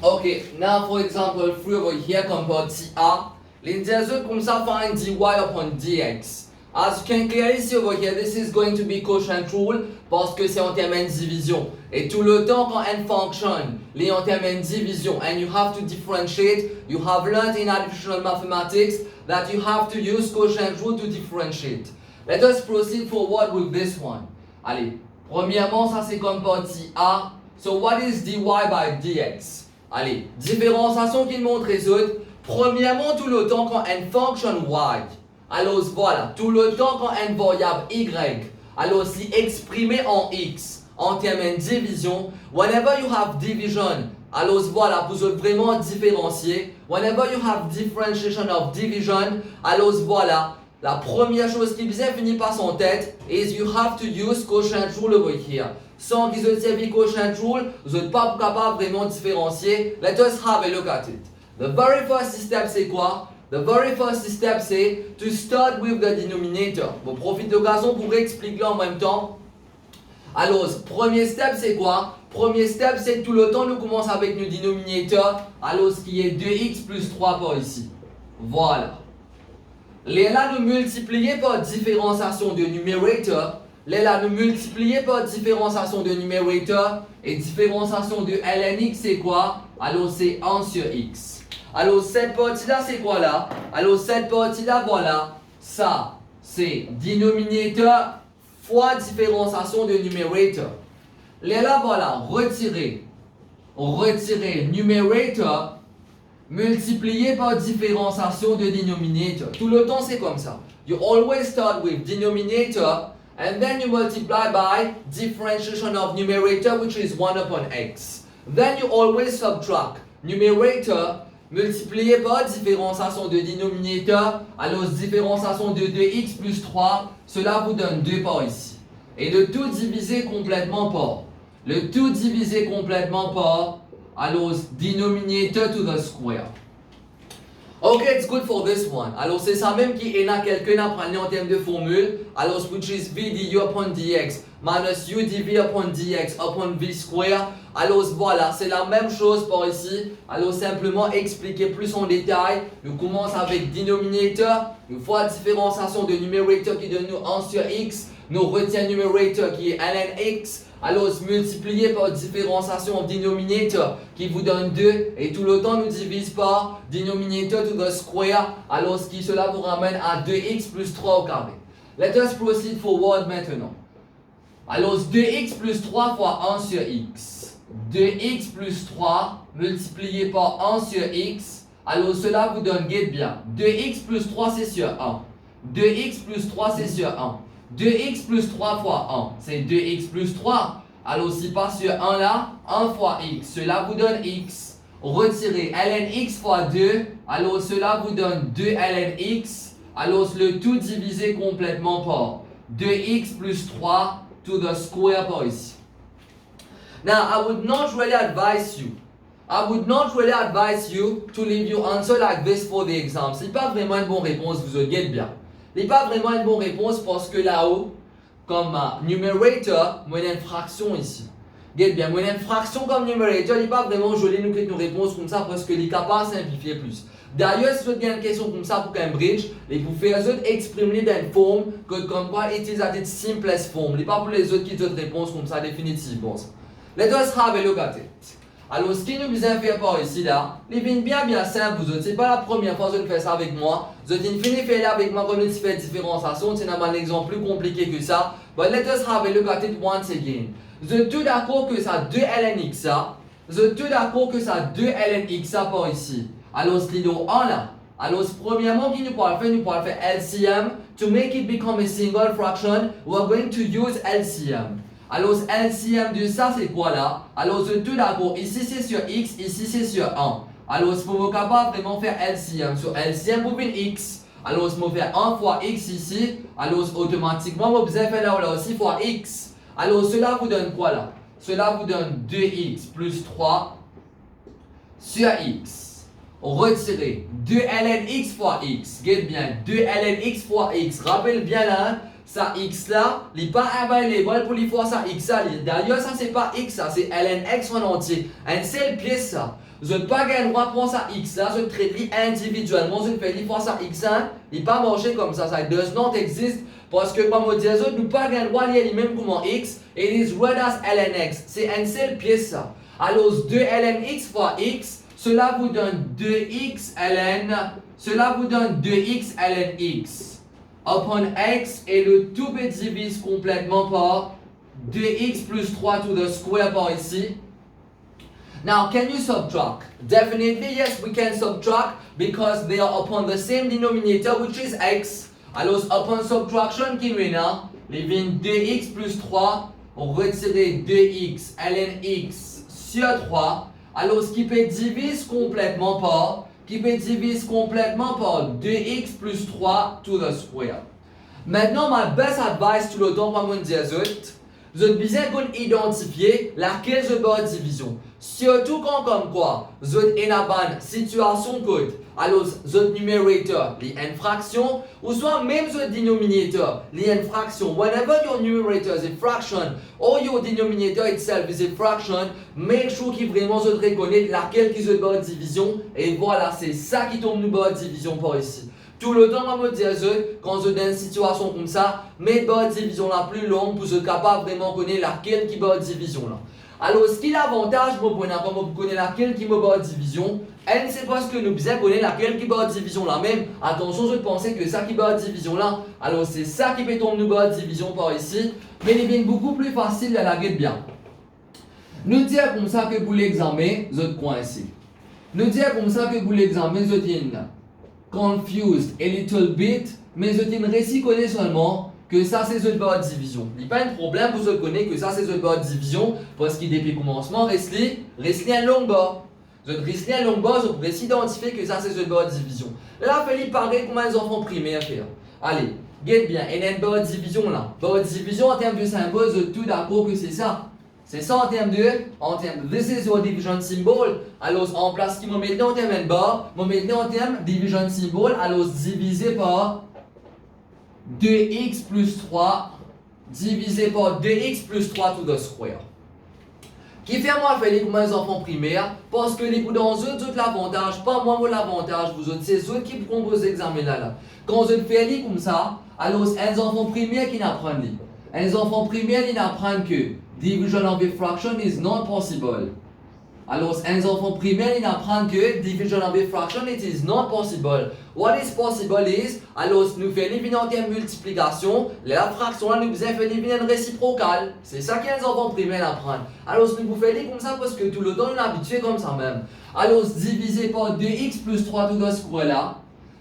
Okay, now for example, 3 over here compared to A. L'intérieur comme ça, find dy upon dx. As you can clearly see over here, this is going to be quotient rule parce que c'est en termes de division. Et tout le temps quand n function, les en termes de division, and you have to differentiate, you have learned in additional mathematics that you have to use quotient rule to differentiate. Let us proceed forward with this one. Allez, premièrement, ça c'est comme partie A. So what is dy by dx? Allez, différenciation qu'il montre les autres. Premièrement, tout le temps quand n function y. Alors voilà, tout le temps quand n variable y, alors si exprimé en x, en termes de division, whenever you have division, alors voilà, vous êtes vraiment différencier, whenever you have differentiation of division, alors voilà, la première chose qui vous finit par son tête is you have to use quotient rule over here. Sans qu'ils aient servi quotient rule, vous n'êtes pas capable vraiment différencier. Let us have a look at it. The very first step c'est quoi? The very first step c'est to start with the denominator. Bon, profite de l'occasion pour expliquer en même temps. Alors, premier step c'est quoi? Premier step c'est tout le temps nous commence avec le denominator. Alors, ce qui est 2x plus 3 par ici. Voilà. Là, nous multiplier par différenciation de numerator. Là, nous multiplier par différenciation de numerator. Et différenciation de ln x c'est quoi? Alors, c'est 1 sur x. Alors cette partie-là, c'est quoi là? Alors cette partie-là, voilà, ça, c'est denominator fois différenciation de numerator. Là, voilà, retirer numerator multiplié par différenciation de denominator. Tout le temps, c'est comme ça. You always start with denominator and then you multiply by differentiation of numerator, which is 1 upon x. Then you always subtract numerator multiplié par différenciation de denominator, alors différenciation de 2x plus 3, cela vous donne 2 par ici. Et le tout divisé complètement par. Le tout divisé complètement par, alors denominator to the square. Okay, it's good for this one. Alors c'est ça même qui est là quelqu'un a pris en termes de formule. Alors which is v du upon dx minus u dv upon dx upon v square. Alors voilà, c'est la même chose par ici. Alors simplement expliquer plus en détail. Nous commençons avec denominator. Une fois différenciation de numerator qui donne nous 1 sur x. Nous retient numerator qui est ln x. Alors multiplié par différenciation of denominator qui vous donne 2 et tout le temps nous divise par denominator to the square, alors cela vous ramène à 2x plus 3 au carré. Let us proceed forward maintenant. Alors 2x plus 3 fois 1 sur x. 2x plus 3 multiplié par 1 sur x, alors cela vous donne, guette bien, 2x plus 3 c'est sur 1. 2x plus 3 c'est sur 1. 2x plus 3 fois 1, c'est 2x plus 3. Alors si pas sur 1 là, 1 fois x, cela vous donne x. Retirez ln x fois 2, alors cela vous donne 2 ln x. Alors le tout divisé complètement par 2x plus 3 to the square par ici. Now I would not really advise you to leave your answer like this for the exam. C'est pas vraiment une bonne réponse, vous le guette bien. Ce n'est pas vraiment une bonne réponse parce que là-haut, comme numerator, moi j'ai une fraction ici. Guette bien, moi j'ai une fraction comme numerator, il n'est pas vraiment joli nous créer une réponse comme ça parce qu'il est capable de simplifier plus. D'ailleurs, si vous avez une question comme ça pour Cambridge, vous faites exprimer dans une forme que comme quoi it is at its simplest form. Il n'est pas pour les autres qui ont une réponse comme ça définitive. Bon, let us have a look at it. Alors, ce qui nous vient faire par ici, là, il est bien simple, vous autres. C'est pas la première fois que vous faites ça avec moi. Vous êtes fini de faire avec moi quand nous faisons différenciation. C'est un exemple plus compliqué que ça. But let us have a look at it once again. Vous êtes tout d'accord que ça 2 ln x ça. Vous êtes tout d'accord que ça 2 ln x ça par ici. Alors, ce qui est 1 là. Alors, premièrement, nous pourrons faire LCM. To make it become a single fraction, we are going to use LCM. Alors, LCM de ça, c'est quoi là? Alors, tout d'abord, ici c'est sur x, ici c'est sur 1. Alors, si vous êtes capable vraiment faire LCM, sur LCM, vous faites x. Alors, si vous faites 1 fois x ici, alors automatiquement, vous allez faire là aussi fois x. Alors, cela vous donne quoi là? Cela vous donne 2x plus 3 sur x. Retirez 2 ln x fois x. Guette bien, 2 ln x fois x. Rappelle bien là, ça x là, il n'est pas available pour les fois ça x là. D'ailleurs, ça c'est pas x, ça c'est ln x en entier. Un seul pièce ça. Je n'ai pas le droit de prendre ça x là, je traite individuellement, je fais les fois ça x là, il n'est pas marché comme ça, ça does not exist. Parce que comme on dit, nous n'avons pas le droit de lire même comme x, it is read as ln x. C'est un seul pièce ça. Alors 2 ln x fois x, cela vous donne 2x ln, cela vous donne 2x ln x. Upon x et le tout peut divise complètement par 2x plus 3 to the square par ici. Now, can you subtract? Definitely, yes, we can subtract because they are upon the same denominator, which is x. Alors, upon subtraction, qui nous a, les 2x plus 3, on retire 2x ln x sur 3. Alors, ce qui peut diviser complètement par, 2x plus 3 to the square. Maintenant, ma best advice tout le temps, comme on dit, vous avez besoin d'identifier laquelle je dois division. Surtout quand, comme quoi, vous avez une situation code. Alors, the numerator, les n fractions, ou soit même the denominator, les n fractions. Whenever your numerator is a fraction, or your denominator itself is a fraction, make sure qu'il vraiment se reconnaît laquelle qui se doit division. Et voilà, c'est ça qui tombe nous bas division par ici. Tout le temps, on va me dire, quand je donne une situation comme ça, mais bonne division la plus longue pour être capable vraiment connaître laquelle qui bonne division là. Alors, ce qui est l'avantage, comme vous connaissez laquelle qui me bonne division, elle c'est parce que nous besoin connaître laquelle qui bonne division là même. Attention, je pensais que ça qui bonne division là, alors c'est ça qui peut tomber nous bonne division par ici, mais il est beaucoup plus facile à la guette bien. Nous dire comme ça que pour l'examen, vous êtes coincé. Nous dire comme ça que pour l'examen, vous êtes confused a little bit, mais je te récit connaît seulement que ça c'est une bonne division. Il n'y a pas de problème pour se connaître que ça c'est une bonne division parce qu'il depuis le commencement reste un long bas. Je reste un long bas, je pourrais s'identifier que ça c'est une bonne division. Là, il paraît comment les enfants primaires faire. Allez, guette bien, il y a une bonne division là. Bonne division en termes de symbole, je suis tout d'accord que c'est ça. C'est ça en termes de, this is your division symbol. Alors, en place qui m'a maintenant en termes de bas, m'a maintenant en termes division symbol, alors divisé par 2x plus 3, divisé par 2x plus 3 to the square. Qui fait moi faire les comme les enfants primaires, parce que les coups dans eux, tout l'avantage, pas moi l'avantage, vous autres, c'est eux qui font vos examens là. Quand vous faites les comme ça, alors les enfants primaires qui n'apprennent pas. Les enfants primaires, ils n'apprennent que division of a fraction is not possible. Alors, les enfants primaires, ils apprennent que division of a fraction it is not possible. What is possible is, alors, nous faisons en termes de multiplication, la fraction là, nous faisons une réciprocale. C'est ça que les enfants primaires apprennent. Alors, nous vous faisons comme ça parce que tout le temps, on est habitué comme ça même. Alors, divisé par 2x plus 3 to the square là.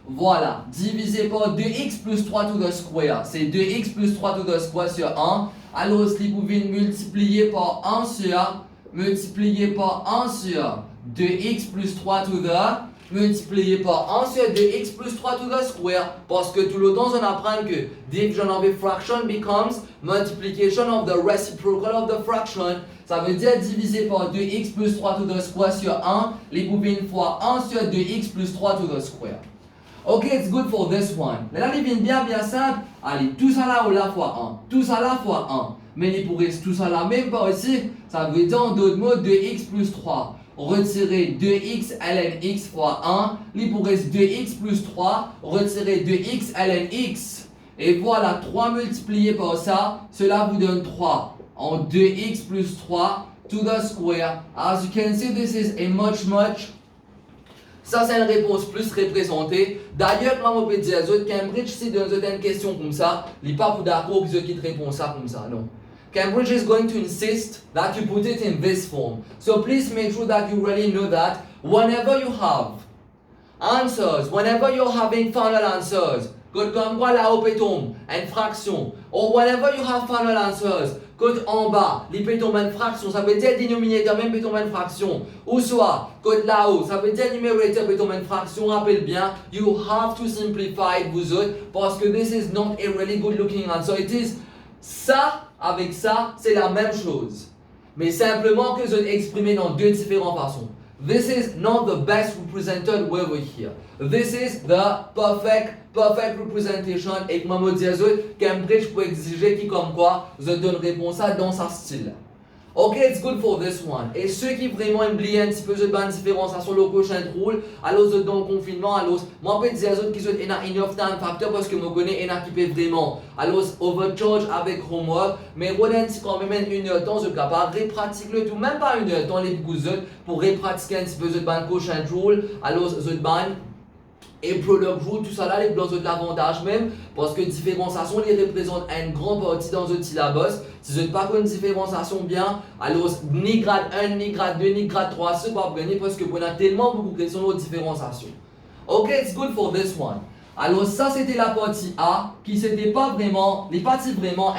Voilà, divisé par 2x plus 3 to the square. C'est 2x plus 3 to the square sur 1. Alors, si vous pouvez multiplier par 1 sur 2x plus 3 to the, multiplié par 1 sur 2x plus 3 to the square. Parce que tout le temps, on apprend que division of a fraction becomes multiplication of the reciprocal of the fraction. Ça veut dire diviser par 2x plus 3 to the square sur 1, les pouvez une fois 1 sur 2x plus 3 to the square. Ok, it's good for this one. Là, il vient bien simple. Allez, tout ça là, la fois 1. Tout ça là, fois 1. Mais il pourrait tout ça là, même par ici. Ça veut dire en d'autres mots 2x plus 3. Retirer 2x ln x fois 1. Il pourrait 2x plus 3. Retirer 2x ln x. Et voilà, 3 multiplié par ça. Cela vous donne 3. En 2x plus 3 to the square. As you can see, this is a much ça, c'est une réponse plus représentée. D'ailleurs, quand on peut dire Cambridge, si dans une question comme ça, il n'est pas d'accord que ceux qui te répondent ça comme ça, non. Cambridge is going to insist that you put it in this form. So please make sure that you really know that whenever you have answers, whenever you're having final answers, comme quoi là-haut peut tomber une fraction, or whenever you have final answers, côté en bas, il peut tomber une fraction, ça veut dire dénominateur même peut tomber une fraction. Ou soit, côté là-haut, ça veut dire numérateur peut tomber une fraction. Rappelle bien, you have to simplify it vous autres, parce que this is not a really good looking answer. It is ça avec ça, c'est la même chose. Mais simplement que je vais exprimer dans deux différentes façons. This is not the best represented way over here. This is the perfect representation. Et que moi, je dis, Cambridge peut exiger qui comme quoi, je donne réponse à dans sa style. Ok, it's good for this one. Et ceux qui vraiment oublient un petit peu de bonne différenciation le prochain rôle, alors dans le confinement, alors moi je peux dire aux autres qui sont enough time factor parce que je connais un qui peut vraiment alors overcharge avec homework, mais si quand même une heure de temps, je suis capable de pratiquer le tout, même pas une heure de temps les autres pour pratiquer un petit peu de bonne prochain rôle, alors je bonne et product rule, tout ça là, les blancs ont l'avantage même parce que différenciation les représente une grande partie dans le syllabus. Si vous n'avez pas une différenciation bien, alors ni grade 1, ni grade 2, ni grade 3, c'est pas gagner parce que vous avez tellement beaucoup de questions de différenciation. Ok, it's good for this one. Alors ça c'était la partie A qui c'était pas vraiment, les parties vraiment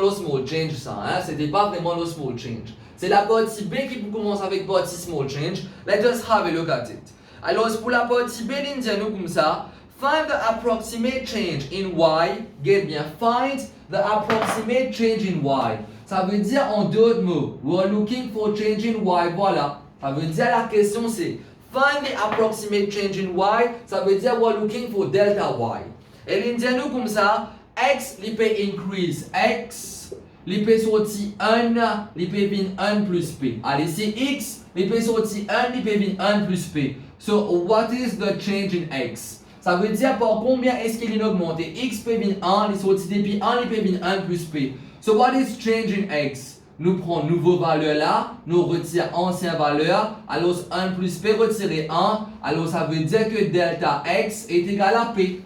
le small change ça, hein, c'était pas vraiment le small change. C'est la partie B qui commence avec partie small change. Let us have a look at it. Alors pour la partie B, l'indiano comme ça, find the approximate change in y, get bien, find the approximate change in y. Ça veut dire en d'autres mots, we are looking for change in y, voilà. Ça veut dire la question c'est, find the approximate change in y, ça veut dire we are looking for delta y. Et l'indiano comme ça, x, il peut increase, x, il peut sortir 1, il peut venir 1 plus p. Allez, c'est x, il peut sortir 1, il peut venir 1 plus p. So, what is the change in x? Ça veut dire par combien est-ce qu'il est augmenté? X peut venir 1, les sorties depuis 1, il peut venir 1 plus p. So, what is change in x? Nous prenons nouveau valeur là, nous retirons ancienne valeur, alors 1 plus p retirer 1, alors ça veut dire que delta x est égal à p.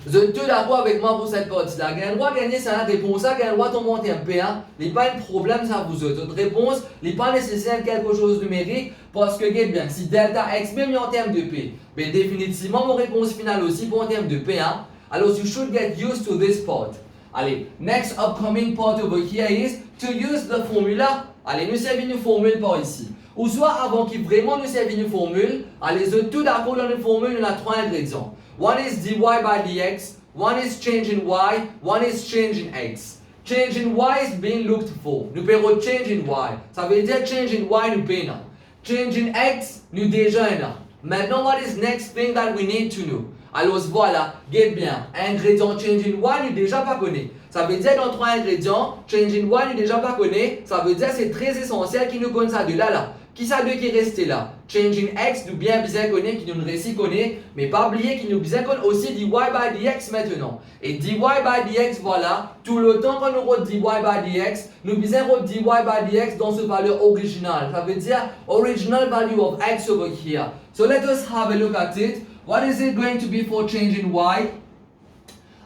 Vous êtes tous d'accord avec moi pour cette partie-là. Gain droit gagner, c'est la réponse. Gain droit monter un P1. Il n'y a pas de problème, ça vous autres. Votre réponse n'est pas nécessaire quelque chose de numérique parce que, bien, si delta x même en termes de P, mais définitivement, mon réponse finale aussi pour en termes de P1. Alors, you should get used to this part. Allez, next upcoming part over here is to use the formula. Allez, nous servons une formule par ici. Ou soit avant qu'il vraiment nous serve une formule, allez, vous êtes tous d'accord dans une formule, on a 3 ingrédients. One is dy by dx, one is change in y, one is change in x. Change in y is being looked for. Nous payons change in y. Ça veut dire change in y, nous payons. Change in x, nous déjà là. Maintenant, what is next thing that we need to know? Alors voilà, get bien. Ingrédient change in y, nous déjà pas connaît. Ça veut dire dans 3 ingrédients, change in y, nous déjà pas connaît. Ça veut dire c'est très essentiel qu'il nous connaisse ça de là. Qui ça deux qui est resté là? Change in x, nous bien connaît, qui nous récit connaît, mais pas oublier qu'il nous bien connaît aussi dy by dx maintenant. Et dy by dx, voilà, tout le temps qu'on nous dy by dx, nous bien dy by dx dans ce valeur originale. Ça veut dire original value of x over here. So let us have a look at it. What is it going to be for change in y?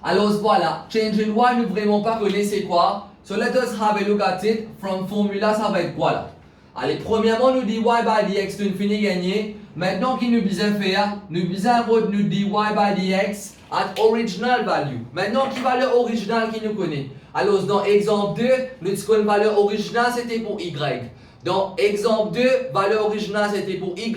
Alors voilà, change in y, nous vraiment pas connaissez quoi. So let us have a look at it. From formula, ça va être quoi là? Allez, premièrement, nous dy by dx, nous finissons gagner. Maintenant, qu'il nous besoin faire, nous besoin nous dy by dx at original value. Maintenant, qui valeur originale qui nous connaît? Alors, dans exemple 2, nous disons que valeur originale c'était pour y. Dans exemple 2, valeur originale c'était pour y.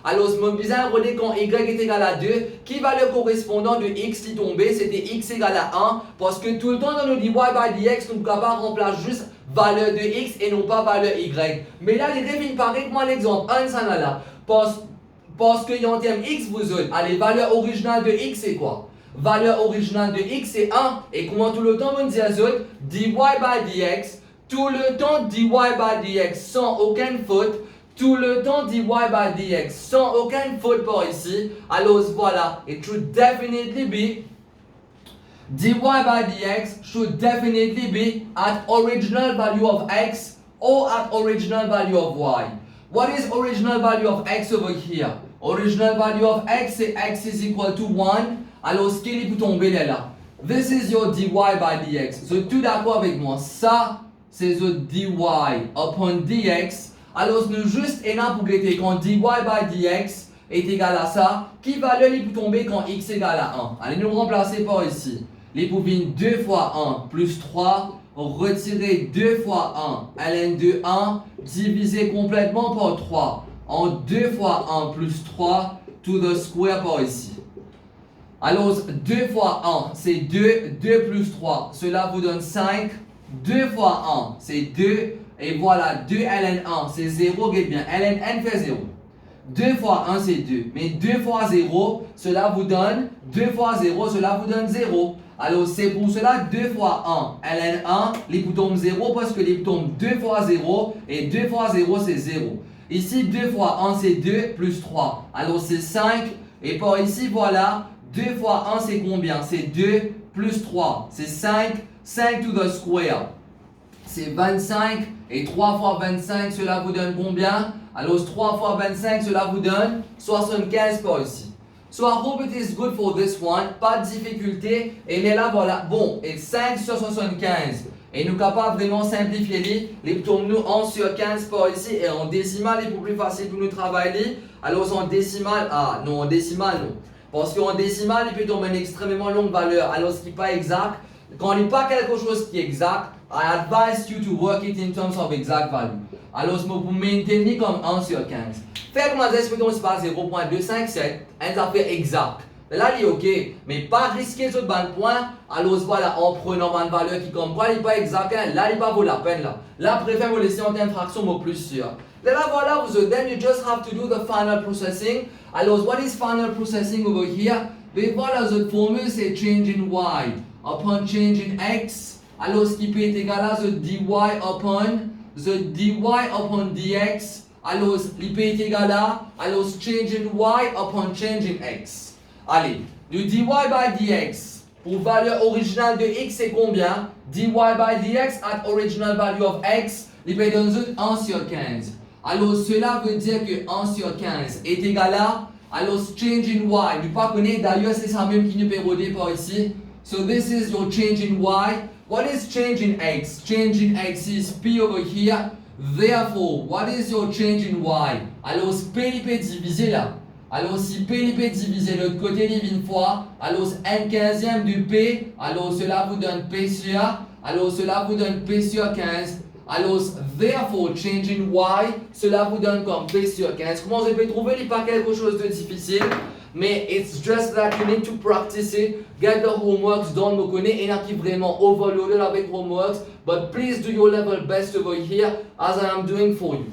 Alors, nous besoin de quand y est égal à 2, qui valeur correspondant de x qui tombait, c'était x égal à 1. Parce que tout le temps dans nos dy by dx, nous ne pouvons pas remplacer juste valeur de x et non pas valeur y. Mais là, les devines pareil que moi l'exemple 1, ça là. Parce que en termes x, vous autres, allez, valeur originale de x c'est quoi? Valeur originale de x c'est 1. Et comment tout le temps, on dit aux autres, dy by dx, tout le temps dy by dx sans aucune faute. Tout le temps dy by dx sans aucune faute par ici. Alors voilà, it should definitely be dy by dx should definitely be at original value of x or at original value of y. What is original value of x over here? Original value of x, c'est x is equal to 1. Alors, ce qu'il peut tomber là. This is your dy by dx. So, tout d'accord avec moi. Ça, c'est le dy upon dx. Alors, nous juste et là pour guetter quand dy by dx est égal à ça. Qui valeur il peut tomber quand x est égal à 1? Allez, nous remplacer par ici. Les pouvines 2 fois 1 plus 3, retirer 2 fois 1, ln de 1, diviser complètement par 3. En 2 fois 1 plus 3, to the square par ici. Alors, 2 fois 1, c'est 2, 2 plus 3, cela vous donne 5. 2 fois 1, c'est 2, Et voilà, 2 ln 1, c'est 0, regarde bien, ln n fait 0. 2 fois 1, c'est 2. Mais 2 fois 0, cela vous donne 2 fois 0, cela vous donne 0. Alors, c'est pour cela 2 fois 1. ln 1, les boutons 0 parce que les boutons 2 fois 0 et 2 fois 0, c'est 0. Ici, 2 fois 1, c'est 2 plus 3. Alors, c'est 5. Et par ici, voilà, 2 fois 1, c'est combien? C'est 2 plus 3. C'est 5. 5 to the square. C'est 25. Et 3 fois 25, cela vous donne combien? Alors, 3 fois 25, cela vous donne 75 par ici. So, I hope it is good for this one. Pas de difficulté. Et mais là, voilà. Bon, et 5 sur 75. Et nous sommes capables vraiment simplifier les boutons nous 1 sur 15 par ici. Et en décimal, il est plus facile pour nous travailler. Alors, en décimal, non, en décimal, non. Parce qu'en décimal, il peut tomber une extrêmement longue valeur. Alors, ce qui n'est pas exact. Quand il n'y a pas quelque chose qui est exact, I advise you to work it in terms of exact value. Alors, vous maintenez comme 1 sur 15. Faites comme ça, c'est pas 0.257, et ça fait exact. Là, il est OK, mais pas risquer ce bon point. Alors, voilà, en prenant une valeur qui comme quoi il n'est pas exact, là, il n'est pas vaut la peine. Là, préfère vous laisser en fraction, mais plus sûr. Là, voilà, then you just have to do the final processing. Alors, what is final processing over here? Mais voilà, the formule, c'est change in y upon change in x. Alors, ce qui peut être égal à the dy upon dx. Alors, il peut être égal à, alors, change in y upon change in x. Allez, le dy by dx, pour valeur originale de x, c'est combien? Dy by dx at original value of x, il peut donner 1 sur 15. Alors, cela veut dire que 1 sur 15 est égal à, alors, change in y. Nous pas connaître, d'ailleurs, c'est ça même qui nous peut rodé par ici. So, this is your change in y. What is change in x? Change in x is p over here. Therefore, what is your change in y? Alors, p peut diviser là. Alors, si p peut diviser l'autre côté une fois, alors n 15e du p, alors cela vous donne p sur, alors cela vous donne p sur 15. Alors, therefore, change in y, cela vous donne comme p sur 15. Comment je peux trouver? Il n'est pas quelque chose de difficile. Mais it's just that you need to practice it, get the homeworks done, me connais, et qui vraiment overloaded avec homeworks, but please do your level best over here as I am doing for you.